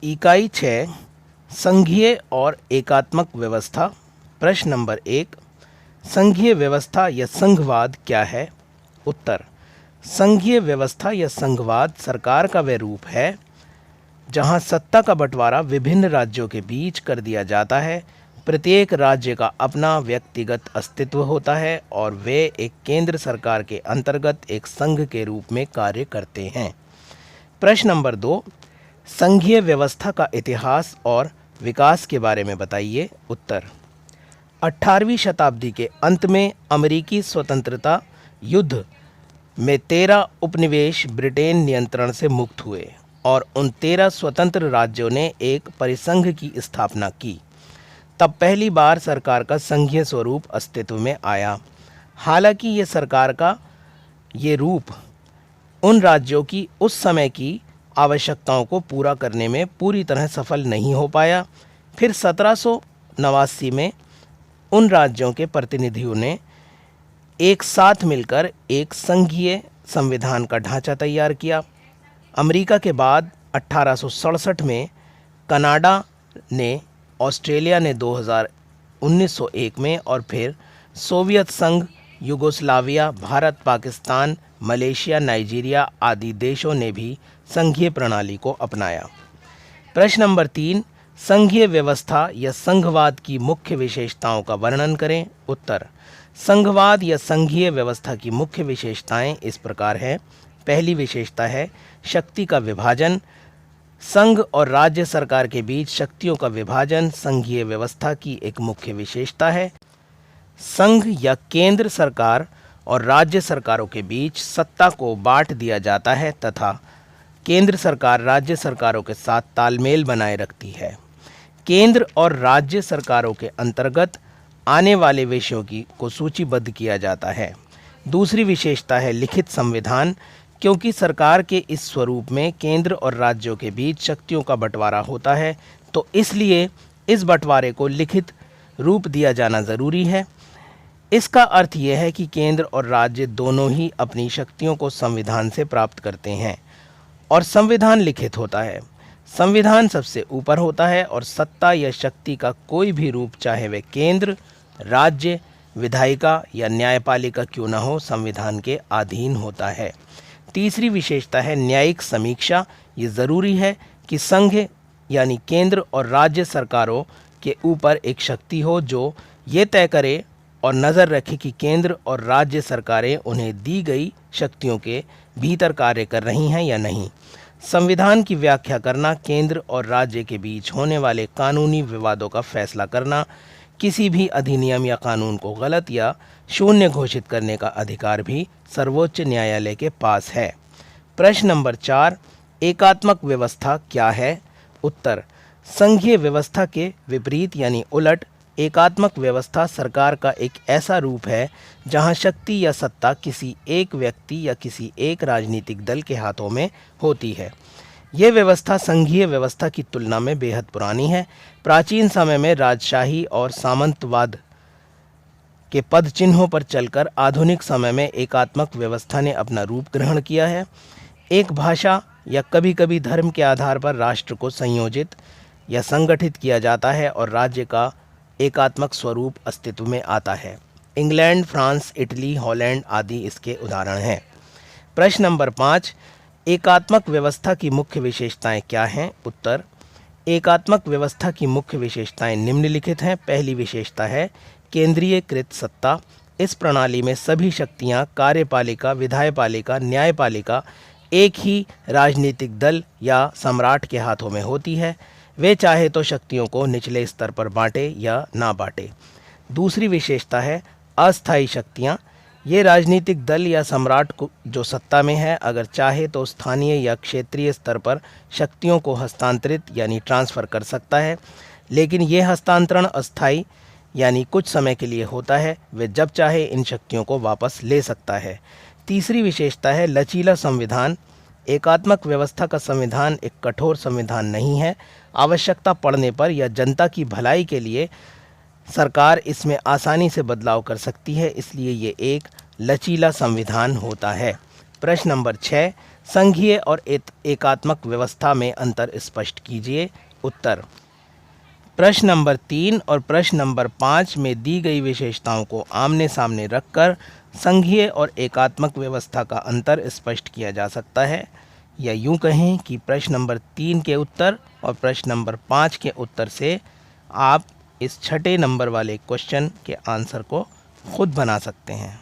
इकाई 6 संघीय और एकात्मक व्यवस्था। प्रश्न नंबर 1, संघीय व्यवस्था या संघवाद क्या है? उत्तर, संघीय व्यवस्था या संघवाद सरकार का वह रूप है जहां सत्ता का बंटवारा विभिन्न राज्यों के बीच कर दिया जाता है। प्रत्येक राज्य का अपना व्यक्तिगत अस्तित्व होता है और वे एक केंद्र सरकार के अंतर्गत एक संघ के रूप में कार्य करते हैं। प्रश्न नंबर 2, संघीय व्यवस्था का इतिहास और विकास के बारे में बताइए। उत्तर, 18वीं शताब्दी के अंत में अमेरिकी स्वतंत्रता युद्ध में 13 उपनिवेश ब्रिटेन नियंत्रण से मुक्त हुए और उन 13 स्वतंत्र राज्यों ने एक परिसंघ की स्थापना की। तब पहली बार सरकार का संघीय स्वरूप अस्तित्व में आया। हालांकि ये सरकार का ये रूप उन राज्यों की उस समय की आवश्यकताओं को पूरा करने में पूरी तरह सफल नहीं हो पाया। फिर 1789 में उन राज्यों के प्रतिनिधियों ने एक साथ मिलकर एक संघीय संविधान का ढांचा तैयार किया। अमेरिका के बाद 1867 में कनाडा ने, ऑस्ट्रेलिया ने 1901 में और फिर सोवियत संघ, Yugoslavia, Bharat, Pakistan, Malaysia, Nigeria आदि देशों ने भी संघीय प्रणाली को अपनाया। प्रश्न नंबर 3, संघीय व्यवस्था या संघवाद की मुख्य विशेषताओं का वर्णन करें। उत्तर, संघवाद या संघीय व्यवस्था की मुख्य विशेषताएं इस प्रकार हैं। पहली विशेषता है शक्ति का विभाजन। संघ और राज्य सरकार के बीच शक्तियों का विभाजन संघीय व्यवस्था की एक मुख्य विशेषता है। संघ या केंद्र सरकार और राज्य सरकारों के बीच सत्ता को बांट दिया जाता है तथा केंद्र सरकार राज्य सरकारों के साथ तालमेल बनाए रखती है। केंद्र और राज्य सरकारों के अंतर्गत आने वाले विषयों को सूचीबद्ध किया जाता है। दूसरी विशेषता है लिखित संविधान। क्योंकि सरकार के इस स्वरूप में केंद्र और राज्यों के बीच शक्तियों का बंटवारा होता है, तो इसलिए इस बंटवारे को लिखित रूप दिया जाना ज़रूरी है। इसका अर्थ यह है कि केंद्र और राज्य दोनों ही अपनी शक्तियों को संविधान से प्राप्त करते हैं और संविधान लिखित होता है। संविधान सबसे ऊपर होता है और सत्ता या शक्ति का कोई भी रूप, चाहे वह केंद्र, राज्य, विधायिका या न्यायपालिका क्यों न हो, संविधान के अधीन होता है। तीसरी विशेषता है न्यायिक समीक्षा। ये ज़रूरी है कि संघ यानी केंद्र और राज्य सरकारों के ऊपर एक शक्ति हो जो ये तय करे और नज़र रखे कि केंद्र और राज्य सरकारें उन्हें दी गई शक्तियों के भीतर कार्य कर रही हैं या नहीं। संविधान की व्याख्या करना, केंद्र और राज्य के बीच होने वाले कानूनी विवादों का फैसला करना, किसी भी अधिनियम या कानून को गलत या शून्य घोषित करने का अधिकार भी सर्वोच्च न्यायालय के पास है। प्रश्न नंबर 4, एकात्मक व्यवस्था क्या है? उत्तर, संघीय व्यवस्था के विपरीत यानी उलट एकात्मक व्यवस्था सरकार का एक ऐसा रूप है जहां शक्ति या सत्ता किसी एक व्यक्ति या किसी एक राजनीतिक दल के हाथों में होती है। यह व्यवस्था संघीय व्यवस्था की तुलना में बेहद पुरानी है। प्राचीन समय में राजशाही और सामंतवाद के पद चिन्हों पर चलकर आधुनिक समय में एकात्मक व्यवस्था ने अपना रूप ग्रहण किया है। एक भाषा या कभी कभी धर्म के आधार पर राष्ट्र को संयोजित या संगठित किया जाता है और राज्य का एकात्मक स्वरूप अस्तित्व में आता है। इंग्लैंड, फ्रांस, इटली, हॉलैंड आदि इसके उदाहरण हैं। प्रश्न नंबर 5, एकात्मक व्यवस्था की मुख्य विशेषताएं क्या हैं? उत्तर, एकात्मक व्यवस्था की मुख्य विशेषताएं निम्नलिखित हैं। पहली विशेषता है केंद्रीयकृत सत्ता। इस प्रणाली में सभी शक्तियां कार्यपालिका, विधायपालिका, न्यायपालिका एक ही राजनीतिक दल या सम्राट के हाथों में होती है। वे चाहे तो शक्तियों को निचले स्तर पर बांटे या ना बांटे। दूसरी विशेषता है अस्थायी शक्तियां। ये राजनीतिक दल या सम्राट को जो सत्ता में है अगर चाहे तो स्थानीय या क्षेत्रीय स्तर पर शक्तियों को हस्तांतरित यानी ट्रांसफ़र कर सकता है, लेकिन यह हस्तांतरण अस्थायी यानी कुछ समय के लिए होता है। वे जब चाहे इन शक्तियों को वापस ले सकता है। तीसरी विशेषता है लचीला संविधान। एकात्मक व्यवस्था का संविधान एक कठोर संविधान नहीं है। आवश्यकता पड़ने पर या जनता की भलाई के लिए सरकार इसमें आसानी से बदलाव कर सकती है, इसलिए ये एक लचीला संविधान होता है। प्रश्न नंबर 6, संघीय और एकात्मक व्यवस्था में अंतर स्पष्ट कीजिए। उत्तर, प्रश्न नंबर 3 और प्रश्न नंबर 5 में दी गई विशेषताओं को आमने सामने रखकर संघीय और एकात्मक व्यवस्था का अंतर स्पष्ट किया जा सकता है, या यूं कहें कि प्रश्न नंबर 3 के उत्तर और प्रश्न नंबर 5 के उत्तर से आप इस छठे नंबर वाले क्वेश्चन के आंसर को खुद बना सकते हैं।